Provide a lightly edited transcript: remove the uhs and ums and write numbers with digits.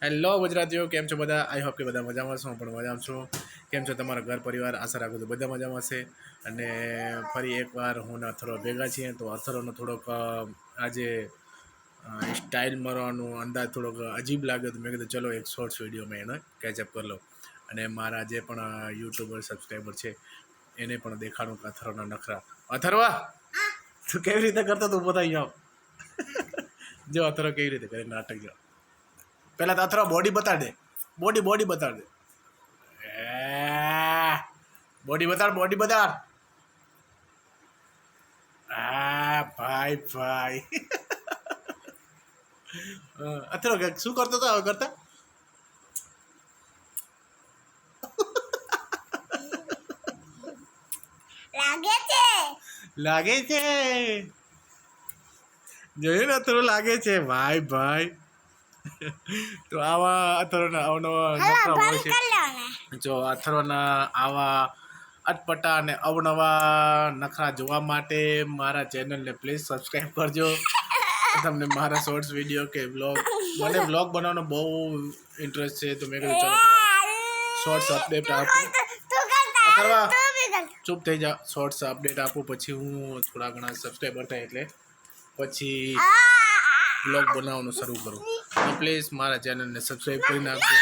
Hello ગુજરાતીઓ, કેમ છો બધા? આઈ હોપ કે બધા મજામાં છો. હું પણ મજામાં છું. કેમ છો તમારા ઘર પરિવાર? આશા રાખું છું બધા મજામાં છે. અને ફરી એકવાર હું ને અથર્વ ભેગા છીએ. તો અથર્વનો થોડોક આજે સ્ટાઇલ મારવાનો અંદાજ થોડોક અજીબ લાગ્યો, તો મેં કીધું ચલો એક શોર્ટ્સ વિડીયોમાં એને કેચઅપ કરી લો. અને મારા જે પણ યુટ્યુબર સબસ્ક્રાઈબર છે એને પણ દેખાડું કે અથર્વના નખરા. અથર્વા, તું કેવી રીતે કરતો તું બતાવી જાઓ. જો અથર્વ કેવી રીતે કરે નાટક. જો પહેલા તો અથર્વ બોડી બતાડ દે. બોડી બતાડ દે. બોડી બતાડ, બોડી બતાડ. ભાઈ અથર્વ શું કરતો હતો હવે કરતા? લાગે છે. જોયું ને અથર્વ લાગે છે. ભાઈ તો આવા અથર્વના અવનવા નખરા હોય છે. જો અથર્વના આવા અટપટા અને અવનવા નખરા જોવા માટે મારા ચેનલને પ્લીઝ સબસ્ક્રાઈબ કરજો. તમને મારા શોર્ટ્સ વિડીયો કે મને વ્લોગ બનાવવાનો બહુ ઇન્ટરેસ્ટ છે. તો મેં કીધું ચલો શોર્ટ્સ અપડેટ આપું. અથર્વા ચૂપ થઈ જા. શોર્ટ્સ અપડેટ આપું, પછી હું થોડા ઘણા સબસ્ક્રાઈબર થાય એટલે પછી વ્લોગ બનાવવાનું શરૂ કરું. તો પ્લીઝ મારા ચેનલને સબસ્ક્રાઈબ કરી નાખજો.